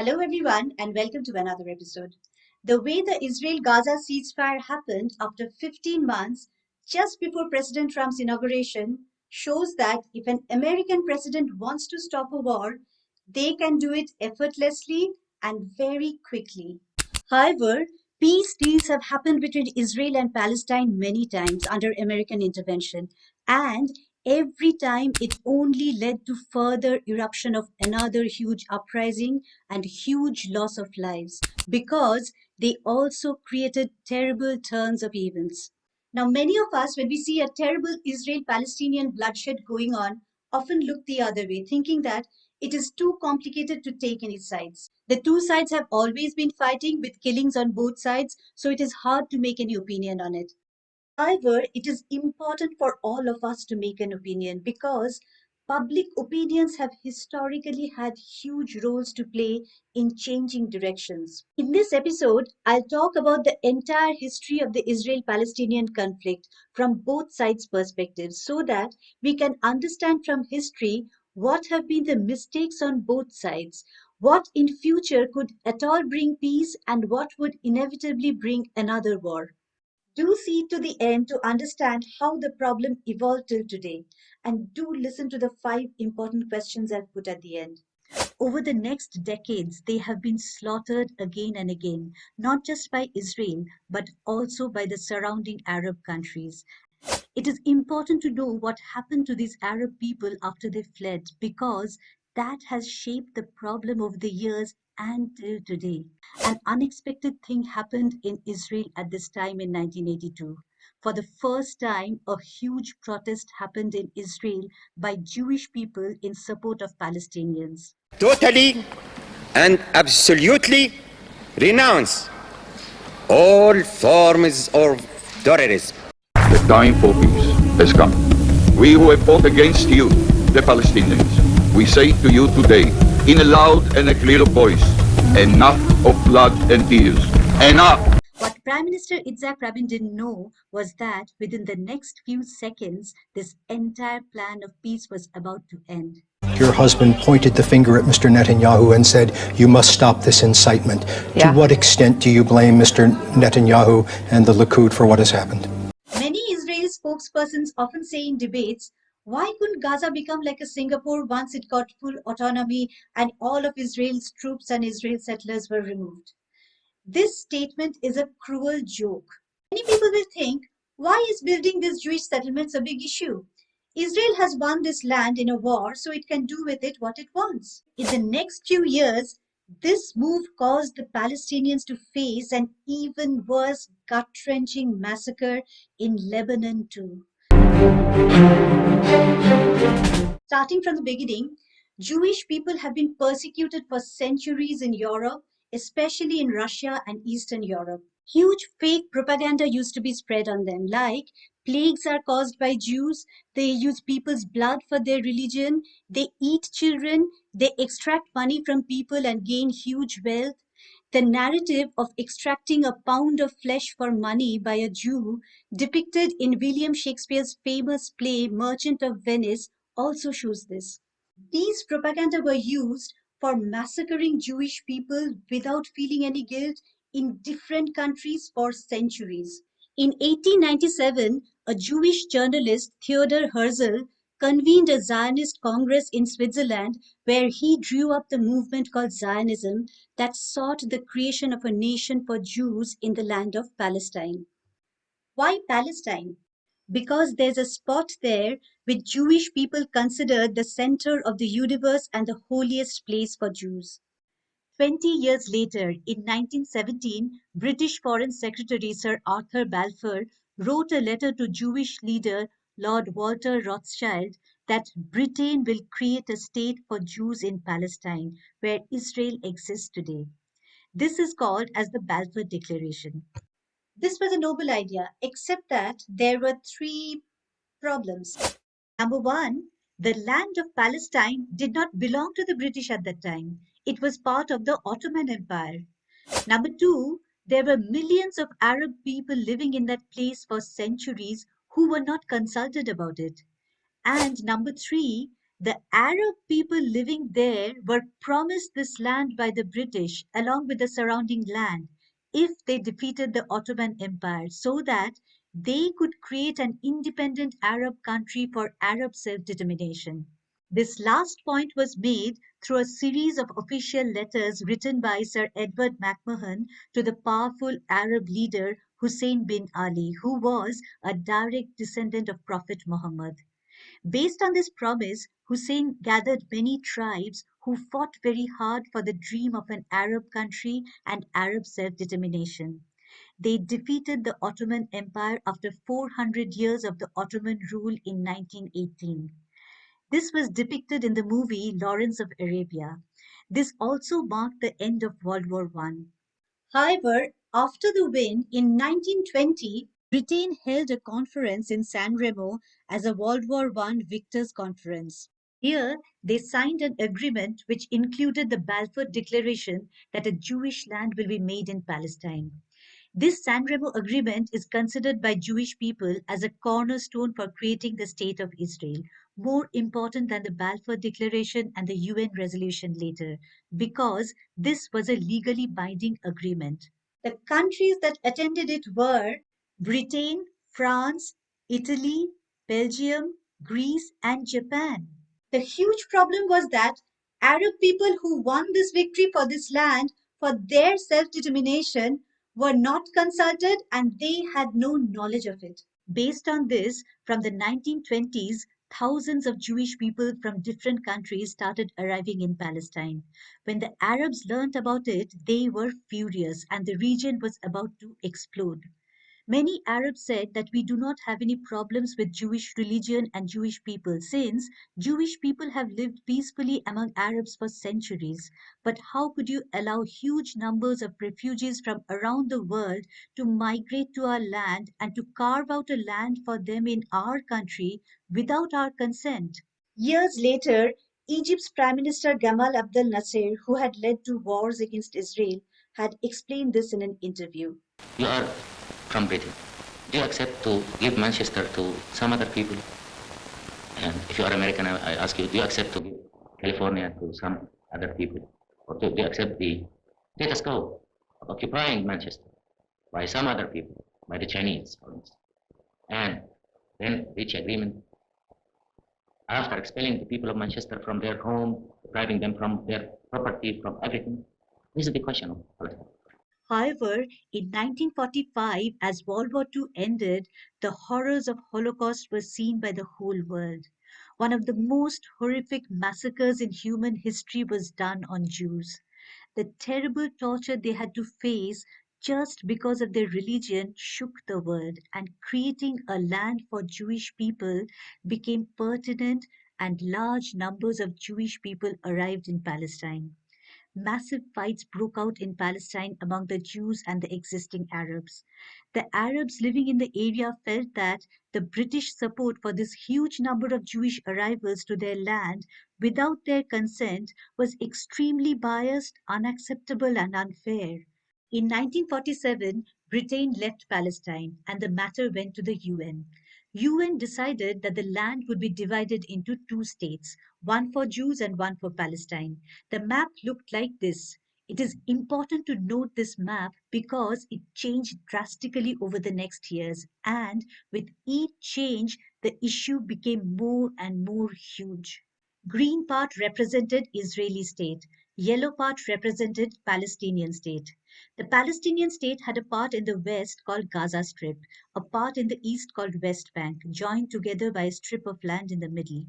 Hello, everyone, and welcome to another episode. The way the Israel Gaza ceasefire happened after 15 months, just before President Trump's inauguration, shows that if an American president wants to stop a war, they can do it effortlessly and very quickly. However, peace deals have happened between Israel and Palestine many times under American intervention, and every time it only led to further eruption of another huge uprising and huge loss of lives because they also created terrible turns of events. Now, many of us, when we see a terrible Israel Palestinian bloodshed going on, often look the other way, thinking that it is too complicated to take any sides. The two sides have always been fighting with killings on both sides, so it is hard to make any opinion on it. However, it is important for all of us to make an opinion because public opinions have historically had huge roles to play in changing directions. In this episode, I'll talk about the entire history of the Israel Palestinian conflict from both sides' perspectives so that we can understand from history what have been the mistakes on both sides, what in future could at all bring peace, and what would inevitably bring another war. Do see to the end to understand how the problem evolved till today. And do listen to the five important questions I've put at the end. Over the next decades, they have been slaughtered again and again, not just by Israel, but also by the surrounding Arab countries. It is important to know what happened to these Arab people after they fled because that has shaped the problem over the years and till today. An unexpected thing happened in Israel at this time in 1982. For the first time, a huge protest happened in Israel by Jewish people in support of Palestinians. Totally and absolutely renounce all forms of terrorism. The time for peace has come. We who have fought against you, the Palestinians, we say to you today, in a loud and a clear voice, enough of blood and tears. Enough! What Prime Minister Itzhak Rabin didn't know was that within the next few seconds, this entire plan of peace was about to end. Your husband pointed the finger at Mr. Netanyahu and said, you must stop this incitement. Yeah. To what extent do you blame Mr. Netanyahu and the Likud for what has happened? Many Israeli spokespersons often say in debates, why couldn't Gaza become like a Singapore once it got full autonomy and all of Israel's troops and Israel settlers were removed? This statement is a cruel joke. Many people will think, why is building these Jewish settlements a big issue? Israel has won this land in a war, so it can do with it what it wants. In the next few years, this move caused the Palestinians to face an even worse gut-wrenching massacre in Lebanon too. Starting from the beginning, Jewish people have been persecuted for centuries in Europe, especially in Russia and Eastern Europe. Huge fake propaganda used to be spread on them, like plagues are caused by Jews, they use people's blood for their religion, they eat children, they extract money from people and gain huge wealth. The narrative of extracting a pound of flesh for money by a Jew, depicted in William Shakespeare's famous play Merchant of Venice, also shows this. These propaganda were used for massacring Jewish people without feeling any guilt in different countries for centuries. In 1897, a Jewish journalist, Theodor Herzl, convened a Zionist Congress in Switzerland where he drew up the movement called Zionism that sought the creation of a nation for Jews in the land of Palestine. Why Palestine? Because there's a spot there which Jewish people consider the center of the universe and the holiest place for Jews. 20 years later, in 1917, British Foreign Secretary Sir Arthur Balfour wrote a letter to Jewish leader Lord Walter Rothschild that Britain will create a state for Jews in Palestine, where Israel exists today. This is called as the Balfour Declaration. This was a noble idea, except that there were three problems. Number one, the land of Palestine did not belong to the British at that time. It was part of the Ottoman Empire. Number two, there were millions of Arab people living in that place for centuries who were not consulted about it. And number three, The Arab people living there were promised this land by the British along with the surrounding land if they defeated the Ottoman Empire so that they could create an independent Arab country for Arab self determination. This last point was made through a series of official letters written by Sir Edward Macmahon to the powerful Arab leader Hussein bin Ali, who was a direct descendant of Prophet Muhammad. Based on this promise, Hussein gathered many tribes who fought very hard for the dream of an Arab country and Arab self determination. They defeated the Ottoman Empire after 400 years of the Ottoman rule in 1918. This was depicted in the movie Lawrence of Arabia. This also marked the end of World War One. However, after the win in 1920, Britain held a conference in San Remo as a World War One victors' conference. Here, they signed an agreement which included the Balfour Declaration that a Jewish land will be made in Palestine. This San Remo agreement is considered by Jewish people as a cornerstone for creating the State of Israel, more important than the Balfour Declaration and the UN resolution later, because this was a legally binding agreement. The countries that attended it were Britain, France, Italy, Belgium, Greece, and Japan. The huge problem was that Arab people who won this victory for this land, for their self determination, were not consulted and they had no knowledge of it. Based on this, from the 1920s, thousands of Jewish people from different countries started arriving in Palestine. When the Arabs learnt about it, they were furious and the region was about to explode. Many Arabs said that we do not have any problems with Jewish religion and Jewish people since Jewish people have lived peacefully among Arabs for centuries. But how could you allow huge numbers of refugees from around the world to migrate to our land and to carve out a land for them in our country without our consent? Years later, Egypt's Prime Minister Gamal Abdel Nasser, who had led two wars against Israel, had explained this in an interview. You are from Britain. Do you accept to give Manchester to some other people? And if you are American, I ask you, do you accept to give California to some other people? Or do you accept the status quo of occupying Manchester by some other people, by the Chinese, for instance? And then reach agreement after expelling the people of Manchester from their home, depriving them from their property, from everything? This is the question of Palestine. However, in 1945, as World War II ended, the horrors of Holocaust were seen by the whole world. One of the most horrific massacres in human history was done on Jews. The terrible torture they had to face just because of their religion shook the world, and creating a land for Jewish people became pertinent, and large numbers of Jewish people arrived in Palestine. Massive fights broke out in Palestine among the Jews and the existing Arabs. The Arabs living in the area felt that the British support for this huge number of Jewish arrivals to their land without their consent was extremely biased, unacceptable, and unfair. In 1947, Britain left Palestine and the matter went to the UN. UN decided that the land would be divided into two states, one for Jews and one for Palestine. The map looked like this. It is important to note this map because it changed drastically over the next years, and with each change, the issue became more and more huge. Green part represented Israeli state. Yellow part represented Palestinian state. The Palestinian state had a part in the west called Gaza Strip, a part in the east called West Bank, joined together by a strip of land in the middle.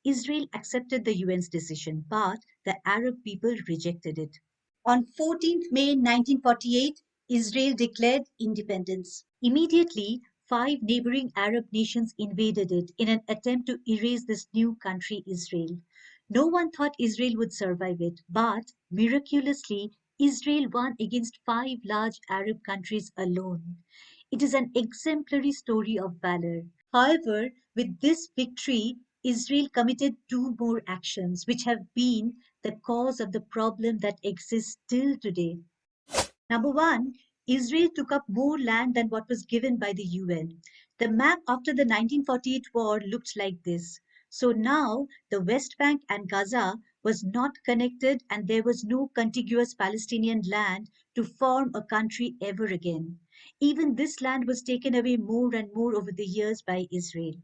Israel accepted the UN's decision, but the Arab people rejected it. On 14th May 1948, Israel declared independence. Immediately, five neighboring Arab nations invaded it in an attempt to erase this new country, Israel. No one thought Israel would survive it, but miraculously, Israel won against five large Arab countries alone. It is an exemplary story of valor. However, with this victory, Israel committed two more actions which have been the cause of the problem that exists till today. Number one, Israel took up more land than what was given by the UN. The map after the 1948 war looked like this. So now the West Bank and Gaza was not connected and there was no contiguous Palestinian land to form a country ever again. Even this land was taken away more and more over the years by Israel.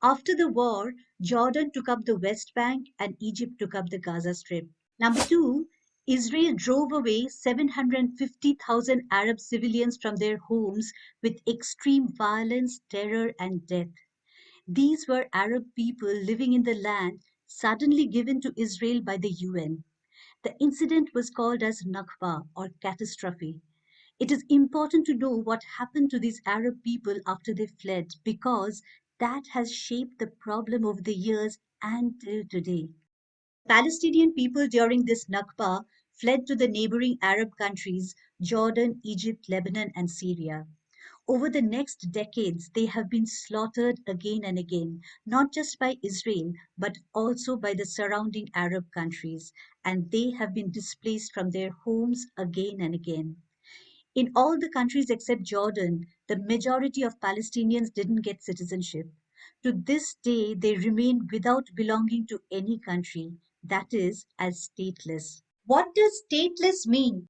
After the war, Jordan took up the West Bank and Egypt took up the Gaza Strip. Number two, Israel drove away 750,000 Arab civilians from their homes with extreme violence, terror, and death. These were Arab people living in the land suddenly given to Israel by the UN. The incident was called as Nakba or catastrophe. It is important to know what happened to these Arab people after they fled because that has shaped the problem over the years and till today. Palestinian people during this Nakba fled to the neighboring Arab countries Jordan, Egypt, Lebanon, and Syria. Over the next decades, they have been slaughtered again and again, not just by Israel, but also by the surrounding Arab countries, and they have been displaced from their homes again and again. In all the countries except Jordan, the majority of Palestinians didn't get citizenship. To this day, they remain without belonging to any country, that is, as stateless. What does stateless mean?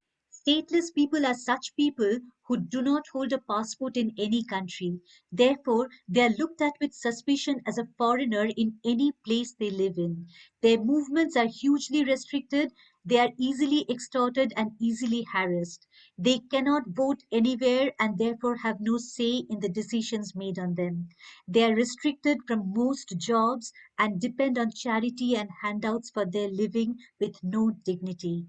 Stateless people are such people who do not hold a passport in any country. Therefore, they are looked at with suspicion as a foreigner in any place they live in. Their movements are hugely restricted, they are easily extorted and easily harassed. They cannot vote anywhere and therefore have no say in the decisions made on them. They are restricted from most jobs and depend on charity and handouts for their living with no dignity.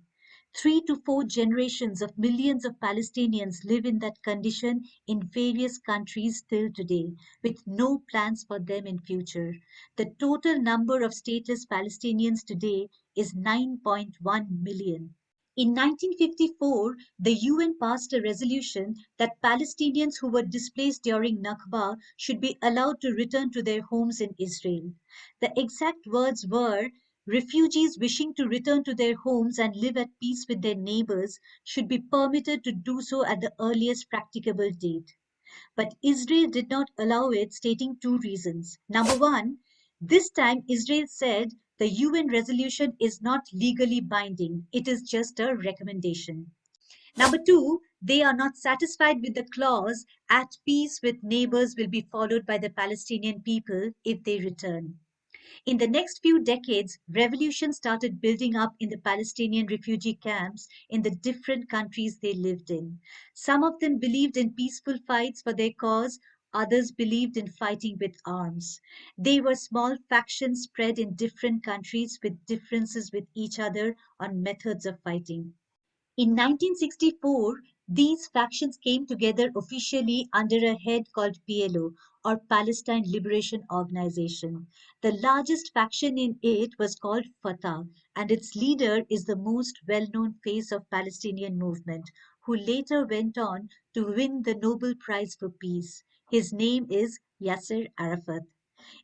3 to 4 generations of millions of Palestinians live in that condition in various countries till today, with no plans for them in future. The total number of stateless Palestinians today is 9.1 million. In 1954, the UN passed a resolution that Palestinians who were displaced during Nakba should be allowed to return to their homes in Israel. The exact words were refugees wishing to return to their homes and live at peace with their neighbors should be permitted to do so at the earliest practicable date. But Israel did not allow it, stating two reasons. Number one, this time Israel said the UN resolution is not legally binding, it is just a recommendation. Number two, they are not satisfied with the clause at peace with neighbors will be followed by the Palestinian people if they return. In the next few decades, revolutions started building up in the Palestinian refugee camps in the different countries they lived in. Some of them believed in peaceful fights for their cause, others believed in fighting with arms. They were small factions spread in different countries with differences with each other on methods of fighting. In 1964, these factions came together officially under a head called PLO, or Palestine Liberation Organization. The largest faction in it was called Fatah, and its leader is the most well-known face of Palestinian movement, who later went on to win the Nobel Prize for Peace. His name is Yasser Arafat.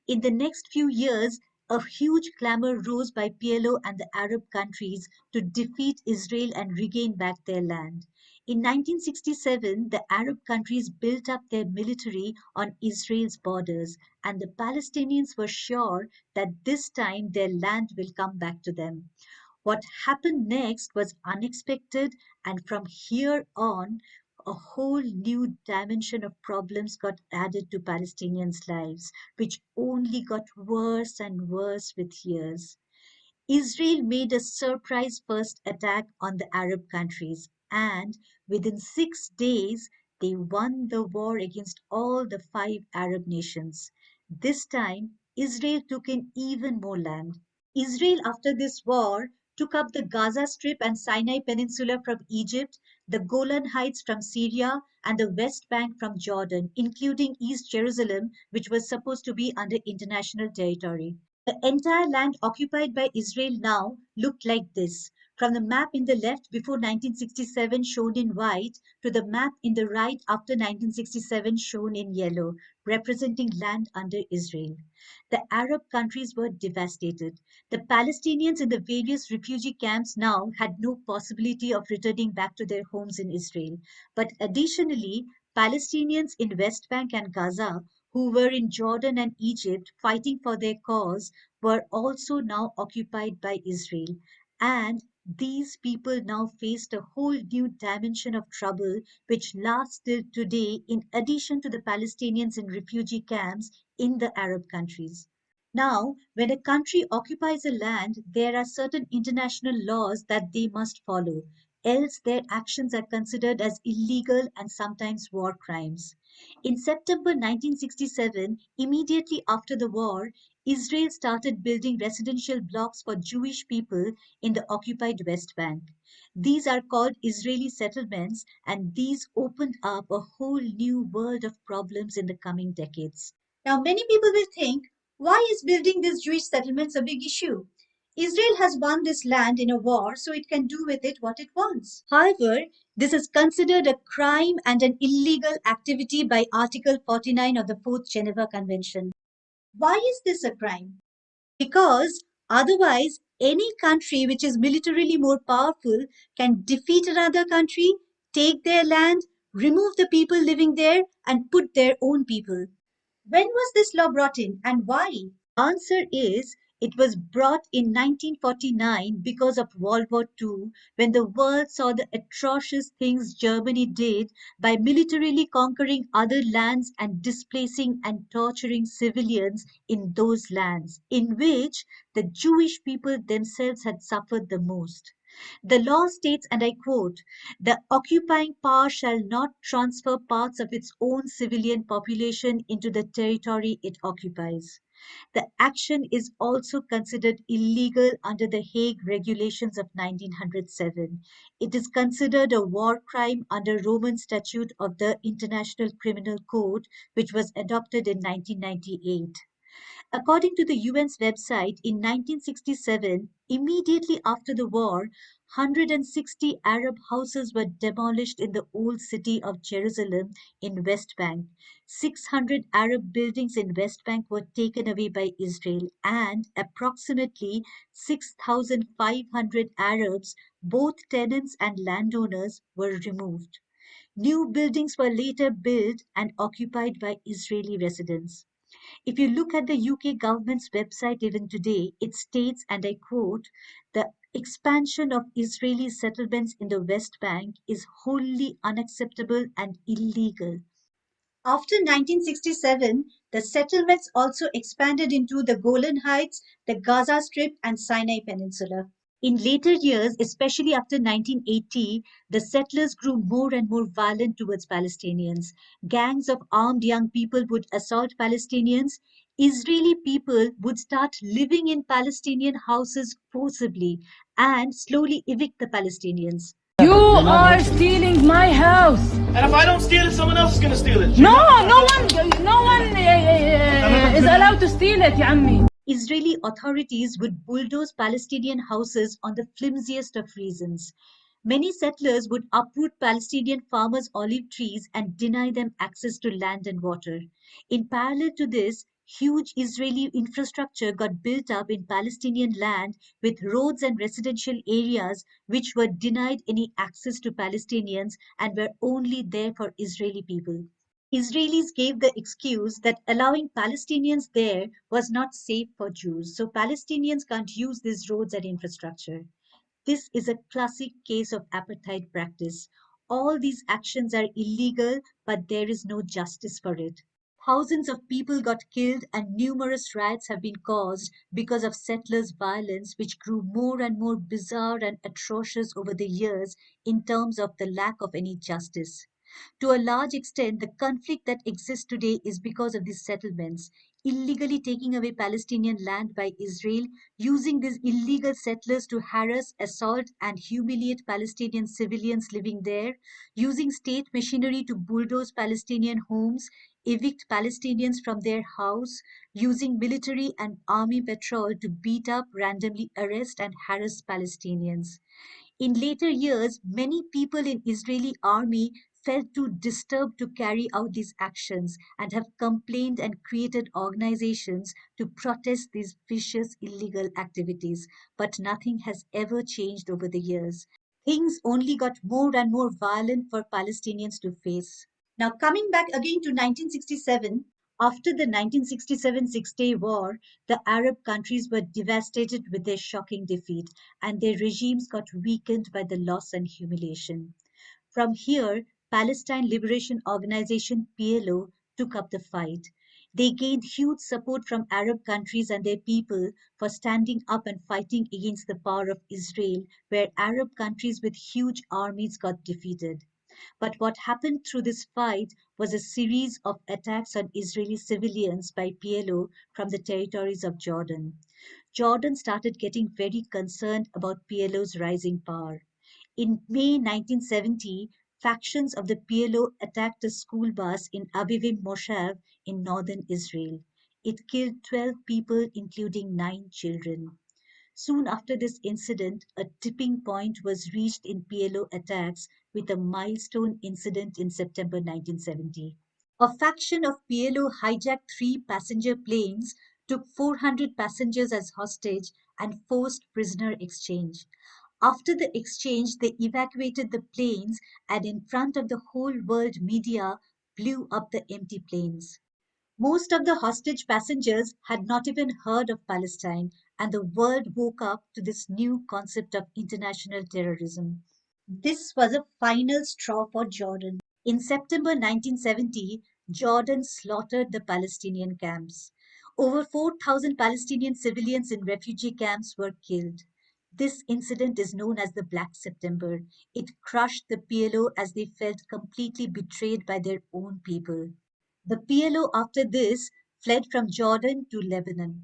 In the next few years, a huge clamor rose by PLO and the Arab countries to defeat Israel and regain back their land. In 1967, the Arab countries built up their military on Israel's borders, and the Palestinians were sure that this time their land will come back to them. What happened next was unexpected, and from here on, a whole new dimension of problems got added to Palestinians' lives, which only got worse and worse with years. Israel made a surprise first attack on the Arab countries, and within 6 days, they won the war against all the five Arab nations. This time, Israel took in even more land. Israel, after this war, took up the Gaza Strip and Sinai Peninsula from Egypt, the Golan Heights from Syria, and the West Bank from Jordan, including East Jerusalem, which was supposed to be under international territory. The entire land occupied by Israel now looked like this. From the map in the left before 1967 shown in white to the map in the right after 1967 shown in yellow, representing land under Israel. The Arab countries were devastated. The Palestinians in the various refugee camps now had no possibility of returning back to their homes in Israel. But additionally, Palestinians in West Bank and Gaza who were in Jordan and Egypt fighting for their cause were also now occupied by Israel. And these people now faced a whole new dimension of trouble which lasts till today, in addition to the Palestinians in refugee camps in the Arab countries. Now, when a country occupies a land, there are certain international laws that they must follow, else their actions are considered as illegal and sometimes war crimes. In September 1967, immediately after the war, Israel started building residential blocks for Jewish people in the occupied West Bank. These are called Israeli settlements, and these opened up a whole new world of problems in the coming decades. Now, many people will think, why is building these Jewish settlements a big issue? Israel has won this land in a war, so it can do with it what it wants. However, this is considered a crime and an illegal activity by Article 49 of the Fourth Geneva Convention. Why is this a crime? Because otherwise, any country which is militarily more powerful can defeat another country, take their land, remove the people living there, and put their own people. When was this law brought in and why? Answer is it was brought in 1949 because of World War II, when the world saw the atrocious things Germany did by militarily conquering other lands and displacing and torturing civilians in those lands, in which the Jewish people themselves had suffered the most. The law states, and I quote, the occupying power shall not transfer parts of its own civilian population into the territory it occupies. The action is also considered illegal under the Hague Regulations of 1907. It is considered a war crime under Roman Statute of the International Criminal Court, which was adopted in 1998. According to the UN's website, in 1967, immediately after the war, 160 Arab houses were demolished in the old city of Jerusalem in West Bank. 600 Arab buildings in West Bank were taken away by Israel, and approximately 6,500 Arabs, both tenants and landowners, were removed. New buildings were later built and occupied by Israeli residents. If you look at the UK government's website even today, it states, and I quote, the expansion of Israeli settlements in the West Bank is wholly unacceptable and illegal. After 1967, the settlements also expanded into the Golan Heights, the Gaza Strip, and Sinai Peninsula. In later years, especially after 1980, the settlers grew more and more violent towards Palestinians. Gangs of armed young people would assault Palestinians. Israeli people would start living in Palestinian houses forcibly and slowly evict the Palestinians. You are stealing my house. And if I don't steal it, someone else is gonna steal it. No, no one is allowed to steal it, يا عمي. Israeli authorities would bulldoze Palestinian houses on the flimsiest of reasons. Many settlers would uproot Palestinian farmers' olive trees and deny them access to land and water. In parallel to this, huge Israeli infrastructure got built up in Palestinian land with roads and residential areas which were denied any access to Palestinians and were only there for Israeli people. Israelis gave the excuse that allowing Palestinians there was not safe for Jews, so Palestinians can't use these roads and infrastructure. This is a classic case of apartheid practice. All these actions are illegal, but there is no justice for it. Thousands of people got killed and numerous riots have been caused because of settlers' violence, which grew more and more bizarre and atrocious over the years in terms of the lack of any justice. To a large extent, the conflict that exists today is because of these settlements, illegally taking away Palestinian land by Israel, using these illegal settlers to harass, assault, and humiliate Palestinian civilians living there, using state machinery to bulldoze Palestinian homes, evict Palestinians from their house, using military and army patrol to beat up, randomly arrest, and harass Palestinians. In later years, many people in Israeli army felt too disturbed to carry out these actions and have complained and created organizations to protest these vicious illegal activities. But nothing has ever changed over the years. Things only got more and more violent for Palestinians to face. Now, coming back again to 1967, After the 1967 Six-Day War, the Arab countries were devastated with their shocking defeat, and their regimes got weakened by the loss and humiliation. From here, Palestine Liberation Organization (PLO) took up the fight. They gained huge support from Arab countries and their people for standing up and fighting against the power of Israel, where Arab countries with huge armies got defeated. But what happened through this fight was a series of attacks on Israeli civilians by PLO from the territories of Jordan. Jordan started getting very concerned about PLO's rising power. In May 1970, factions of the PLO attacked a school bus in Avivim Moshav in northern Israel. It killed 12 people, including 9 children. Soon after this incident, a tipping point was reached in PLO attacks with a milestone incident in September 1970. A faction of PLO hijacked 3 passenger planes, took 400 passengers as hostage, and forced prisoner exchange. After the exchange, they evacuated the planes and, in front of the whole world media, blew up the empty planes. Most of the hostage passengers had not even heard of Palestine, and the world woke up to this new concept of international terrorism. This was a final straw for Jordan. In September 1970, Jordan slaughtered the Palestinian camps. Over 4,000 Palestinian civilians in refugee camps were killed. This incident is known as the Black September. It crushed the PLO as they felt completely betrayed by their own people. The PLO, after this, fled from Jordan to Lebanon.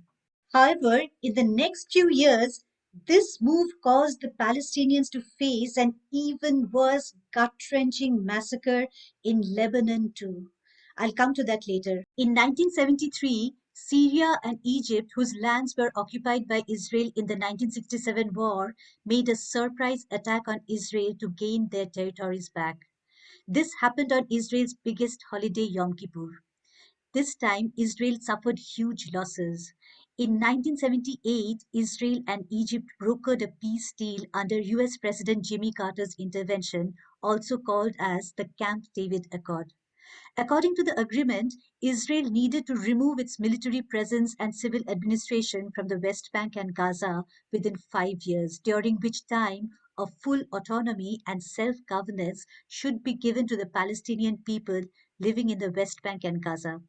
However, in the next few years, this move caused the Palestinians to face an even worse gut wrenching massacre in Lebanon, too. I'll come to that later. In 1973, Syria and Egypt, whose lands were occupied by Israel in the 1967 war, made a surprise attack on Israel to gain their territories back. This happened on Israel's biggest holiday, Yom Kippur. This time, Israel suffered huge losses. In 1978, Israel and Egypt brokered a peace deal under US President Jimmy Carter's intervention, also called as the Camp David Accord. According to the agreement, Israel needed to remove its military presence and civil administration from the West Bank and Gaza within 5 years, during which time a full autonomy and self governance should be given to the Palestinian people living in the West Bank and Gaza.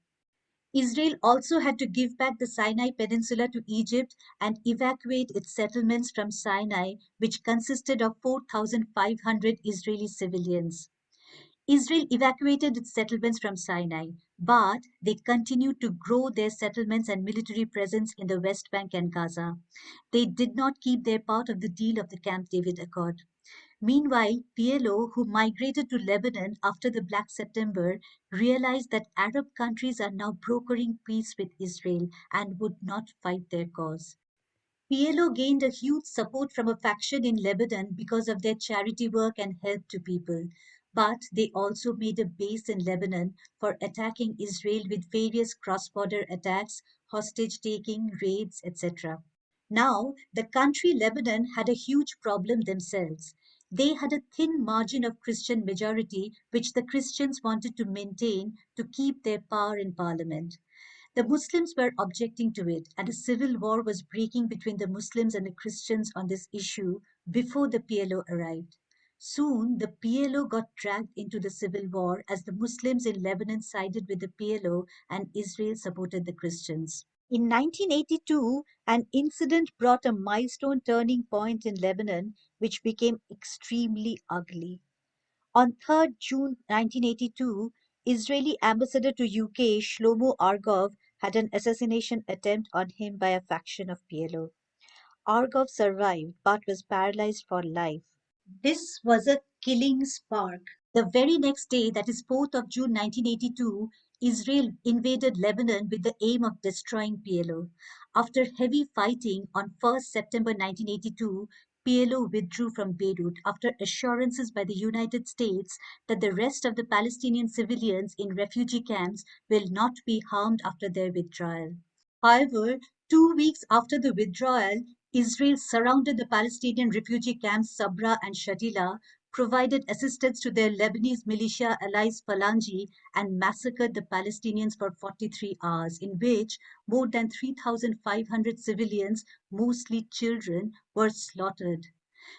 Israel also had to give back the Sinai Peninsula to Egypt and evacuate its settlements from Sinai, which consisted of 4,500 Israeli civilians. Israel evacuated its settlements from Sinai, but they continued to grow their settlements and military presence in the West Bank and Gaza. They did not keep their part of the deal of the Camp David Accord. Meanwhile, PLO, who migrated to Lebanon after the Black September, realized that Arab countries are now brokering peace with Israel and would not fight their cause. PLO gained a huge support from a faction in Lebanon because of their charity work and help to people. But they also made a base in Lebanon for attacking Israel with various cross border attacks, hostage taking, raids, etc. Now, the country Lebanon had a huge problem themselves. They had a thin margin of Christian majority, which the Christians wanted to maintain to keep their power in parliament. The Muslims were objecting to it, and a civil war was breaking between the Muslims and the Christians on this issue before the PLO arrived. Soon, the PLO got dragged into the civil war as the Muslims in Lebanon sided with the PLO and Israel supported the Christians. In 1982, an incident brought a milestone turning point in Lebanon, which became extremely ugly. On 3rd June 1982, Israeli ambassador to UK Shlomo Argov had an assassination attempt on him by a faction of PLO. Argov survived but was paralyzed for life. This was a killing spark. The very next day, that is 4th of June 1982, Israel invaded Lebanon with the aim of destroying PLO. After heavy fighting on 1st September 1982, PLO withdrew from Beirut after assurances by the United States that the rest of the Palestinian civilians in refugee camps will not be harmed after their withdrawal. However, 2 weeks after the withdrawal, Israel surrounded the Palestinian refugee camps Sabra and Shatila, provided assistance to their Lebanese militia allies Phalange, and massacred the Palestinians for 43 hours, in which more than 3,500 civilians, mostly children, were slaughtered.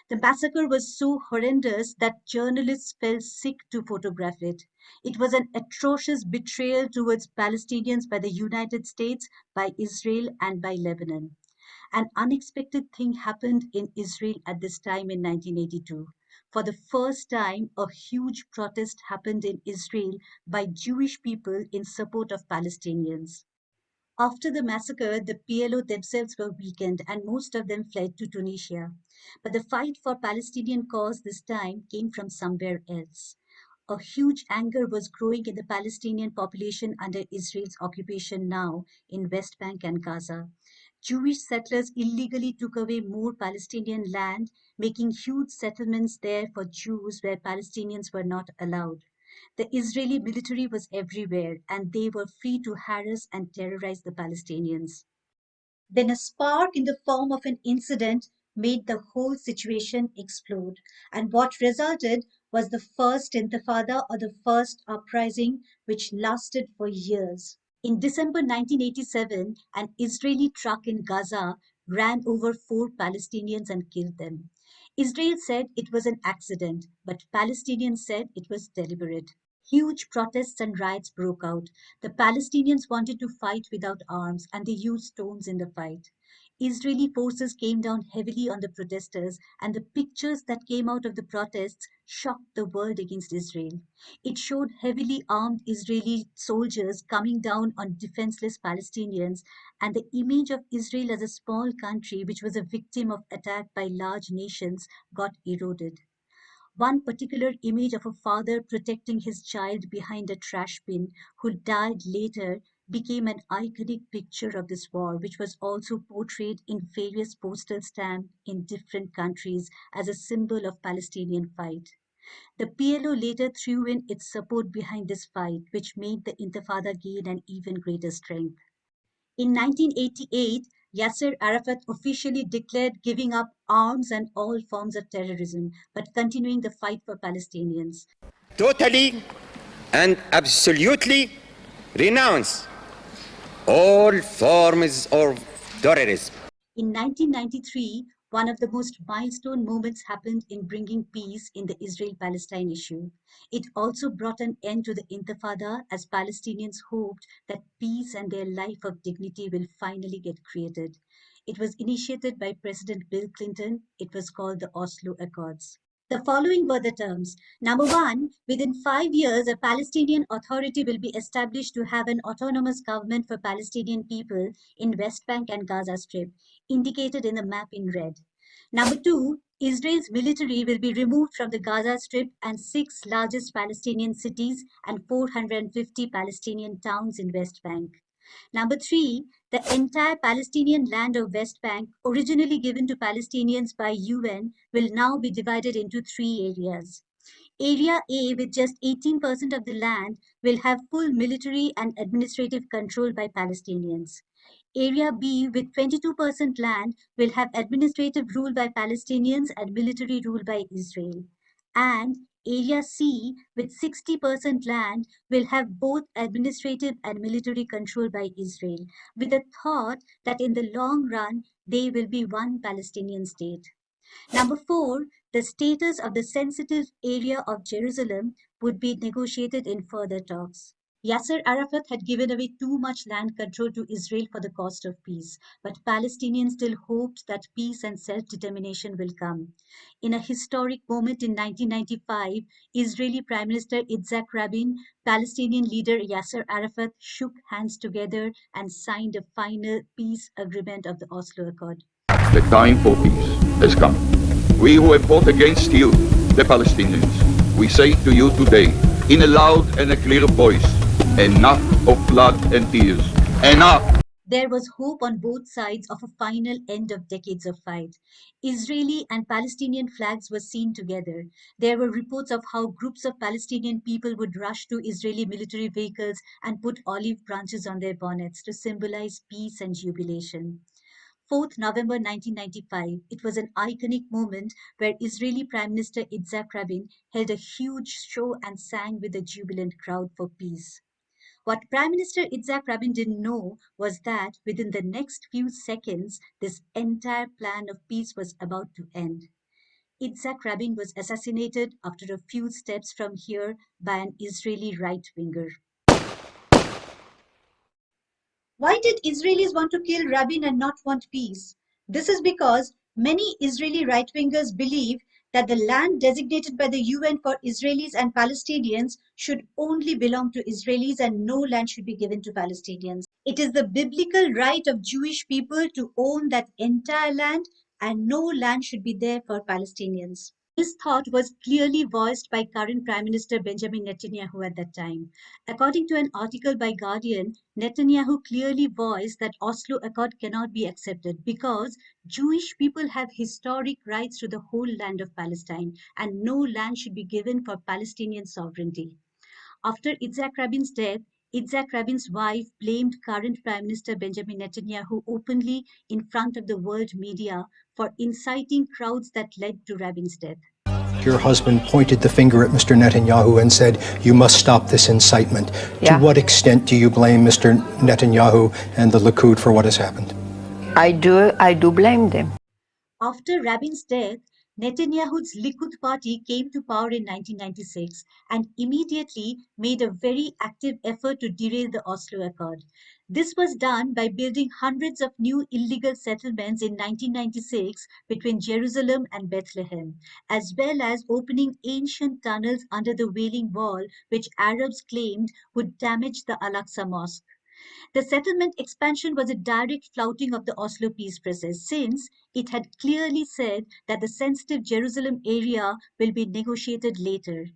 The massacre was so horrendous that journalists felt sick to photograph it. It was an atrocious betrayal towards Palestinians by the United States, by Israel, and by Lebanon. An unexpected thing happened in Israel at this time in 1982. For the first time, a huge protest happened in Israel by Jewish people in support of Palestinians. After the massacre, the PLO themselves were weakened and most of them fled to Tunisia. But the fight for Palestinian cause this time came from somewhere else. A huge anger was growing in the Palestinian population under Israel's occupation now in West Bank and Gaza. Jewish settlers illegally took away more Palestinian land, making huge settlements there for Jews where Palestinians were not allowed. The Israeli military was everywhere, and they were free to harass and terrorize the Palestinians. Then a spark in the form of an incident made the whole situation explode. And what resulted was the first intifada, or the first uprising, which lasted for years. In December 1987, an Israeli truck in Gaza ran over four Palestinians and killed them. Israel said it was an accident, but Palestinians said it was deliberate. Huge protests and riots broke out. The Palestinians wanted to fight without arms, and they used stones in the fight. Israeli forces came down heavily on the protesters, and the pictures that came out of the protests shocked the world against Israel. It showed heavily armed Israeli soldiers coming down on defenseless Palestinians, and the image of Israel as a small country which was a victim of attack by large nations got eroded. One particular image of a father protecting his child behind a trash bin, who died later, became an iconic picture of this war, which was also portrayed in various postal stamps in different countries as a symbol of Palestinian fight. The PLO later threw in its support behind this fight, which made the Intifada gain an even greater strength. In 1988, Yasser Arafat officially declared giving up arms and all forms of terrorism, but continuing the fight for Palestinians. Totally and absolutely renounce all forms of terrorism. In 1993, one of the most milestone moments happened in bringing peace in the Israel-Palestine issue. It also brought an end to the Intifada, as Palestinians hoped that peace and their life of dignity will finally get created. It was initiated by President Bill Clinton. It was called the Oslo Accords. The following were the terms. Number one, within 5 years, a Palestinian Authority will be established to have an autonomous government for Palestinian people in West Bank and Gaza Strip, indicated in the map in red. Number two, Israel's military will be removed from the Gaza Strip and six largest Palestinian cities and 450 Palestinian towns in West Bank. Number three, the entire Palestinian land of West Bank, originally given to Palestinians by UN, will now be divided into three areas. Area A, with just 18% of the land, will have full military and administrative control by Palestinians. Area B, with 22% land, will have administrative rule by Palestinians and military rule by Israel. And Area C, with 60% land, will have both administrative and military control by Israel, with the thought that in the long run, they will be one Palestinian state. Number four, the status of the sensitive area of Jerusalem would be negotiated in further talks. Yasser Arafat had given away too much land control to Israel for the cost of peace, but Palestinians still hoped that peace and self-determination will come. In a historic moment in 1995, Israeli Prime Minister Yitzhak Rabin, Palestinian leader Yasser Arafat shook hands together and signed a final peace agreement of the Oslo Accord. The time for peace has come. We who have fought against you, the Palestinians, we say to you today, in a loud and a clear voice, enough of blood and tears. Enough! There was hope on both sides of a final end of decades of fight. Israeli and Palestinian flags were seen together. There were reports of how groups of Palestinian people would rush to Israeli military vehicles and put olive branches on their bonnets to symbolize peace and jubilation. 4th November 1995. It was an iconic moment where Israeli Prime Minister Yitzhak Rabin held a huge show and sang with a jubilant crowd for peace. What Prime Minister Yitzhak Rabin didn't know was that within the next few seconds, this entire plan of peace was about to end. Yitzhak Rabin was assassinated after a few steps from here by an Israeli right winger. Why did Israelis want to kill Rabin and not want peace? This is because many Israeli right wingers believe that the land designated by the UN for Israelis and Palestinians should only belong to Israelis and no land should be given to Palestinians. It is the biblical right of Jewish people to own that entire land and no land should be there for Palestinians. This thought was clearly voiced by current Prime Minister Benjamin Netanyahu at that time. According to an article by Guardian, Netanyahu clearly voiced that Oslo Accord cannot be accepted because Jewish people have historic rights to the whole land of Palestine and no land should be given for Palestinian sovereignty. After Yitzhak Rabin's death, Yitzhak Rabin's wife blamed current Prime Minister Benjamin Netanyahu openly in front of the world media for inciting crowds that led to Rabin's death. Your husband pointed the finger at Mr. Netanyahu and said, you must stop this incitement. Yeah. To what extent do you blame Mr. Netanyahu and the Likud for what has happened? I do blame them. After Rabin's death, Netanyahu's Likud party came to power in 1996 and immediately made a very active effort to derail the Oslo Accord. This was done by building hundreds of new illegal settlements in 1996 between Jerusalem and Bethlehem, as well as opening ancient tunnels under the Wailing Wall, which Arabs claimed would damage the Al-Aqsa Mosque. The settlement expansion was a direct flouting of the Oslo peace process since it had clearly said that the sensitive Jerusalem area will be negotiated later.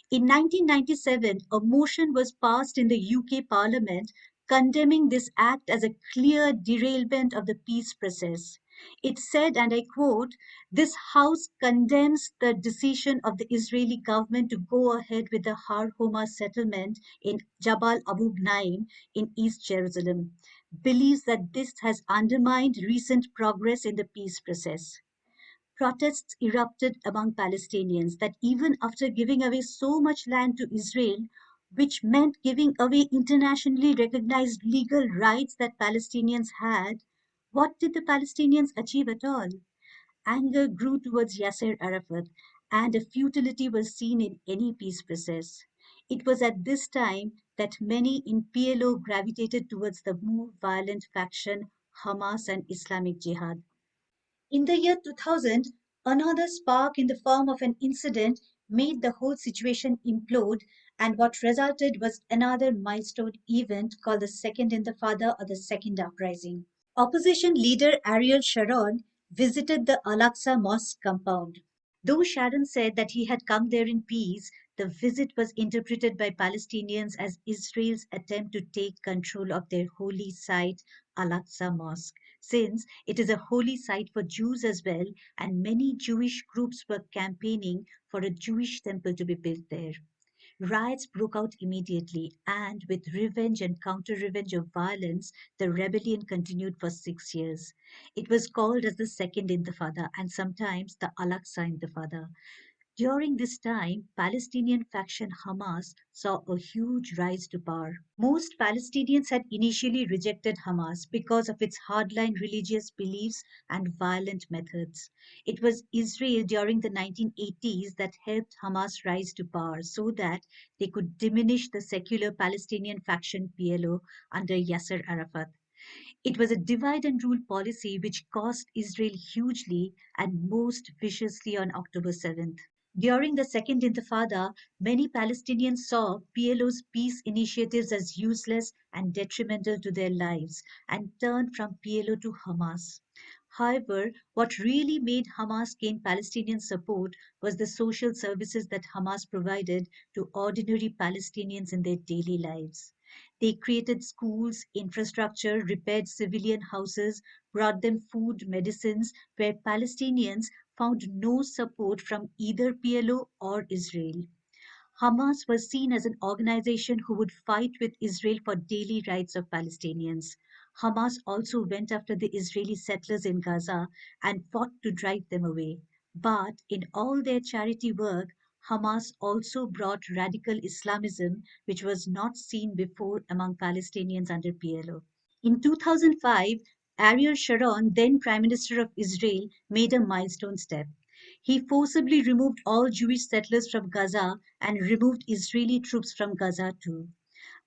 In 1997, a motion was passed in the UK Parliament condemning this act as a clear derailment of the peace process. It said, and I quote, "This House condemns the decision of the Israeli government to go ahead with the Har Homa settlement in Jabal Abu Ghnaim in East Jerusalem, believes that this has undermined recent progress in the peace process." Protests erupted among Palestinians that even after giving away so much land to Israel, which meant giving away internationally recognized legal rights that Palestinians had, what did the Palestinians achieve at all? Anger grew towards Yasser Arafat, and a futility was seen in any peace process. It was at this time that many in PLO gravitated towards the more violent faction Hamas and Islamic Jihad. In the year 2000, another spark in the form of an incident made the whole situation implode, and what resulted was another milestone event called the Second Intifada or the Second Uprising. Opposition leader Ariel Sharon visited the Al-Aqsa Mosque compound. Though Sharon said that he had come there in peace, the visit was interpreted by Palestinians as Israel's attempt to take control of their holy site, Al-Aqsa Mosque, since it is a holy site for Jews as well, and many Jewish groups were campaigning for a Jewish temple to be built there. Riots broke out immediately, and with revenge and counter revenge of violence, the rebellion continued for 6 years. It was called as the Second Intifada and sometimes the Al Aqsa Intifada. During this time, Palestinian faction Hamas saw a huge rise to power. Most Palestinians had initially rejected Hamas because of its hardline religious beliefs and violent methods. It was Israel during the 1980s that helped Hamas rise to power so that they could diminish the secular Palestinian faction PLO under Yasser Arafat. It was a divide and rule policy which cost Israel hugely and most viciously on October 7th. During the Second Intifada, many Palestinians saw PLO's peace initiatives as useless and detrimental to their lives and turned from PLO to Hamas. However, what really made Hamas gain Palestinian support was the social services that Hamas provided to ordinary Palestinians in their daily lives. They created schools, infrastructure, repaired civilian houses, brought them food, medicines, where Palestinians found no support from either PLO or Israel. Hamas was seen as an organization who would fight with Israel for daily rights of Palestinians. Hamas also went after the Israeli settlers in Gaza and fought to drive them away. But in all their charity work, Hamas also brought radical Islamism, which was not seen before among Palestinians under PLO. In 2005, Ariel Sharon, then Prime Minister of Israel, made a milestone step. He forcibly removed all Jewish settlers from Gaza and removed Israeli troops from Gaza too.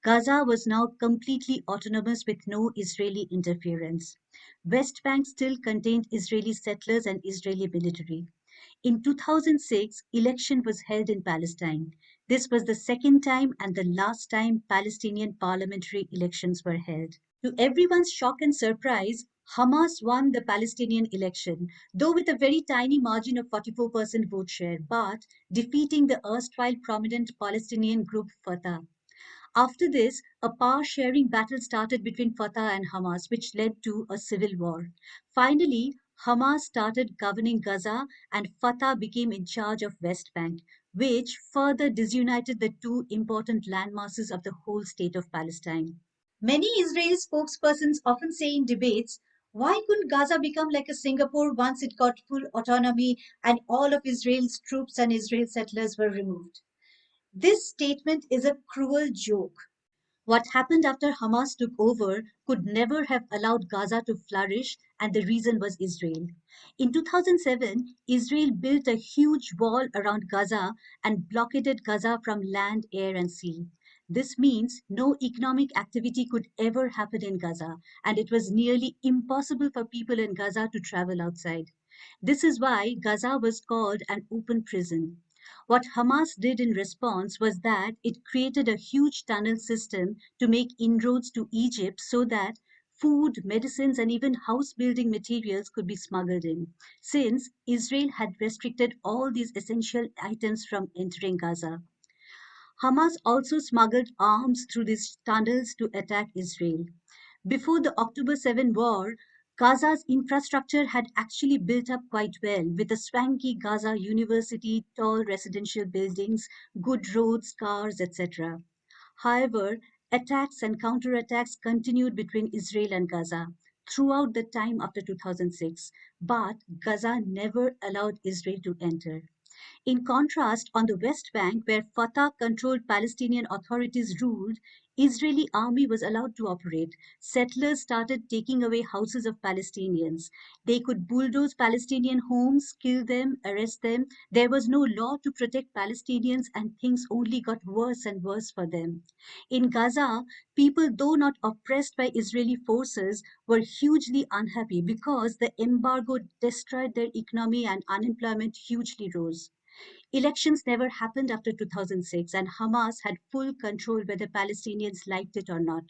Gaza was now completely autonomous with no Israeli interference. West Bank still contained Israeli settlers and Israeli military. In 2006, election was held in Palestine. This was the second time and the last time Palestinian parliamentary elections were held. To everyone's shock and surprise, Hamas won the Palestinian election, though with a very tiny margin of 44% vote share, but defeating the erstwhile prominent Palestinian group Fatah. After this, a power-sharing battle started between Fatah and Hamas, which led to a civil war. Finally, Hamas started governing Gaza and Fatah became in charge of West Bank, which further disunited the two important landmasses of the whole state of Palestine. Many Israeli spokespersons often say in debates, why couldn't Gaza become like a Singapore once it got full autonomy and all of Israel's troops and Israel settlers were removed? This statement is a cruel joke. What happened after Hamas took over could never have allowed Gaza to flourish, and the reason was Israel. In 2007, Israel built a huge wall around Gaza and blockaded Gaza from land, air, and sea. This means no economic activity could ever happen in Gaza, and it was nearly impossible for people in Gaza to travel outside. This is why Gaza was called an open prison. What Hamas did in response was that it created a huge tunnel system to make inroads to Egypt so that food, medicines, and even house building materials could be smuggled in, since Israel had restricted all these essential items from entering Gaza. Hamas also smuggled arms through these tunnels to attack Israel. Before the October 7 war, Gaza's infrastructure had actually built up quite well, with a swanky Gaza University, tall residential buildings, good roads, cars, etc. However, attacks and counterattacks continued between Israel and Gaza throughout the time after 2006, but Gaza never allowed Israel to enter. In contrast, on the West Bank, where Fatah-controlled Palestinian authorities ruled, Israeli army was allowed to operate. Settlers started taking away houses of Palestinians. They could bulldoze Palestinian homes, kill them, arrest them. There was no law to protect Palestinians, and things only got worse and worse for them. In Gaza, people, though not oppressed by Israeli forces, were hugely unhappy because the embargo destroyed their economy and unemployment hugely rose. Elections never happened after 2006, and Hamas had full control whether Palestinians liked it or not.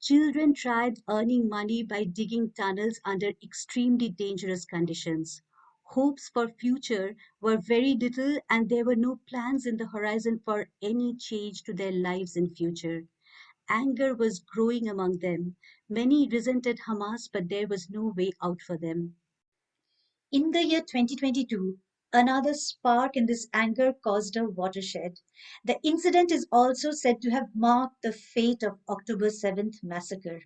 Children tried earning money by digging tunnels under extremely dangerous conditions. Hopes for future were very little, and there were no plans in the horizon for any change to their lives in future. Anger was growing among them. Many resented Hamas, but there was no way out for them. In the year 2022, another spark in this anger caused a watershed. The incident is also said to have marked the fate of October 7th massacre.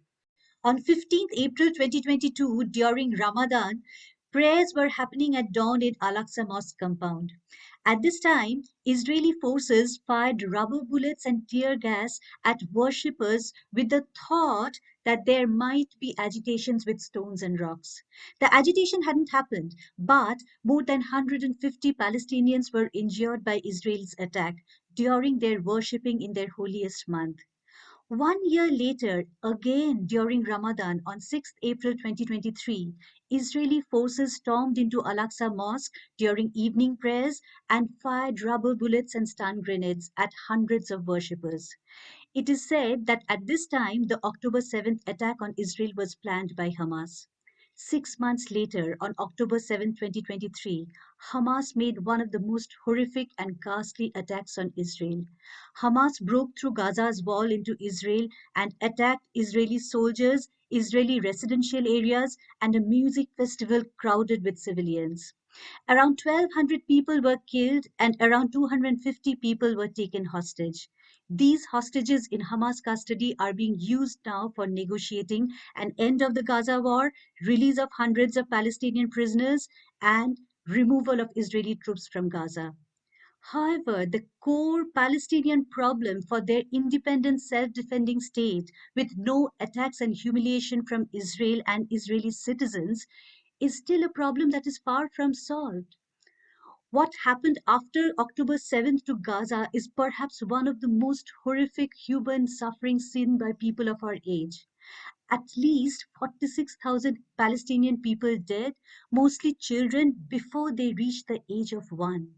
On 15th April 2022, during Ramadan, prayers were happening at dawn in Al-Aqsa Mosque compound. At this time, Israeli forces fired rubber bullets and tear gas at worshippers with the thought that there might be agitations with stones and rocks. The agitation hadn't happened, but more than 150 Palestinians were injured by Israel's attack during their worshipping in their holiest month. 1 year later, again during Ramadan on 6th April 2023, Israeli forces stormed into Al-Aqsa Mosque during evening prayers and fired rubber bullets and stun grenades at hundreds of worshippers. It is said that at this time, the October 7th attack on Israel was planned by Hamas. 6 months later, on October 7, 2023, Hamas made one of the most horrific and ghastly attacks on Israel. Hamas broke through Gaza's wall into Israel and attacked Israeli soldiers, Israeli residential areas, and a music festival crowded with civilians. Around 1,200 people were killed and around 250 people were taken hostage. These hostages in Hamas custody are being used now for negotiating an end of the Gaza war, release of hundreds of Palestinian prisoners, and removal of Israeli troops from Gaza. However, the core Palestinian problem for their independent self-defending state with no attacks and humiliation from Israel and Israeli citizens is still a problem that is far from solved. What happened after October 7th to Gaza is perhaps one of the most horrific human suffering seen by people of our age. At least 46,000 Palestinian people dead, mostly children, before they reached the age of 1.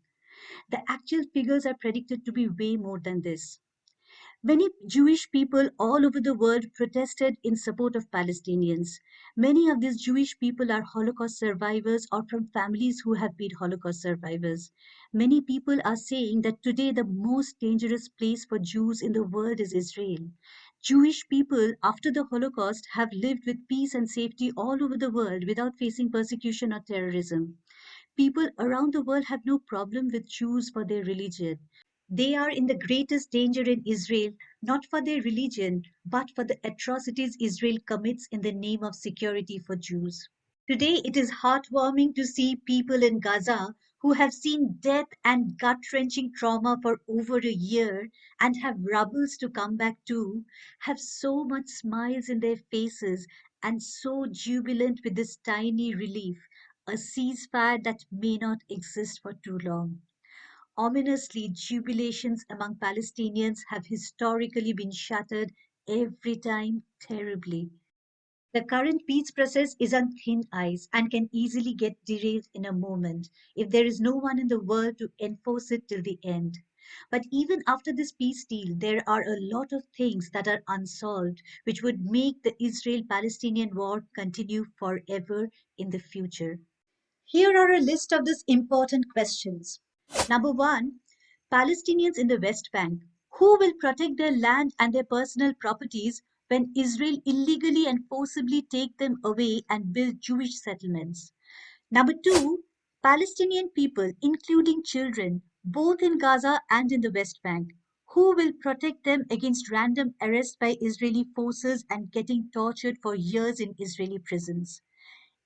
The actual figures are predicted to be way more than this. Many Jewish people all over the world protested in support of Palestinians. Many of these Jewish people are Holocaust survivors or from families who have been Holocaust survivors. Many people are saying that today the most dangerous place for Jews in the world is Israel. Jewish people after the Holocaust have lived with peace and safety all over the world without facing persecution or terrorism. People around the world have no problem with Jews for their religion. They are in the greatest danger in Israel, not for their religion, but for the atrocities Israel commits in the name of security for Jews. Today, it is heartwarming to see people in Gaza who have seen death and gut-wrenching trauma for over a year and have rebels to come back to, have so much smiles in their faces and so jubilant with this tiny relief, a ceasefire that may not exist for too long. Ominously, jubilations among Palestinians have historically been shattered every time terribly. The current peace process is on thin ice and can easily get derailed in a moment if there is no one in the world to enforce it till the end. But even after this peace deal, there are a lot of things that are unsolved, which would make the Israel Palestinian war continue forever in the future. Here are a list of these important questions. Number one, Palestinians in the West Bank. Who will protect their land and their personal properties when Israel illegally and forcibly take them away and build Jewish settlements? Number two, Palestinian people, including children, both in Gaza and in the West Bank. Who will protect them against random arrests by Israeli forces and getting tortured for years in Israeli prisons?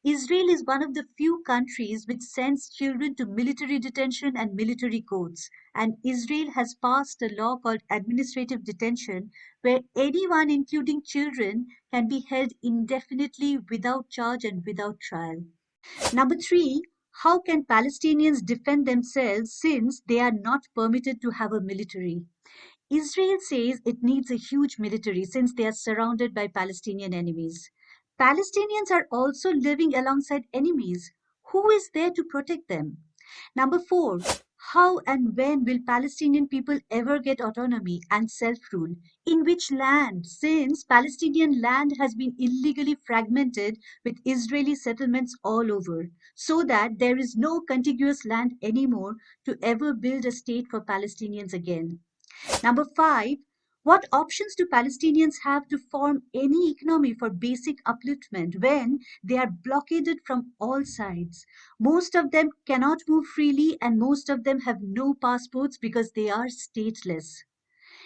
Israel is one of the few countries which sends children to military detention and military courts, and Israel has passed a law called administrative detention, where anyone, including children, can be held indefinitely without charge and without trial. Number three, how can Palestinians defend themselves since they are not permitted to have a military? Israel says it needs a huge military since they are surrounded by Palestinian enemies. Palestinians are also living alongside enemies. Who is there to protect them? Number four, how and when will Palestinian people ever get autonomy and self rule? In which land? Since Palestinian land has been illegally fragmented with Israeli settlements all over, so that there is no contiguous land anymore to ever build a state for Palestinians again. Number five, what options do Palestinians have to form any economy for basic upliftment when they are blockaded from all sides? Most of them cannot move freely, and most of them have no passports because they are stateless.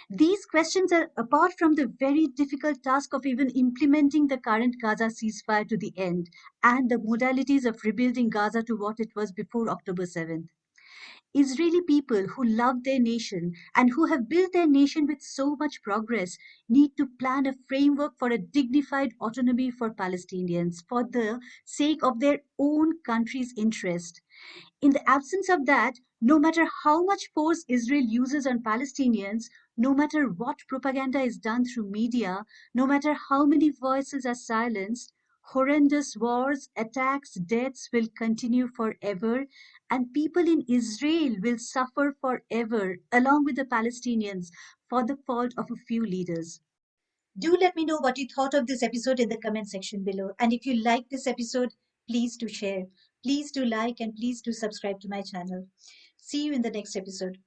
These questions are apart from the very difficult task of even implementing the current Gaza ceasefire to the end and the modalities of rebuilding Gaza to what it was before October 7th. Israeli people who love their nation and who have built their nation with so much progress need to plan a framework for a dignified autonomy for Palestinians for the sake of their own country's interest. In the absence of that, no matter how much force Israel uses on Palestinians, no matter what propaganda is done through media, no matter how many voices are silenced, horrendous wars, attacks, deaths will continue forever, and people in Israel will suffer forever, along with the Palestinians, for the fault of a few leaders. Do let me know what you thought of this episode in the comment section below. And if you like this episode, please do share. Please do like and please do subscribe to my channel. See you in the next episode.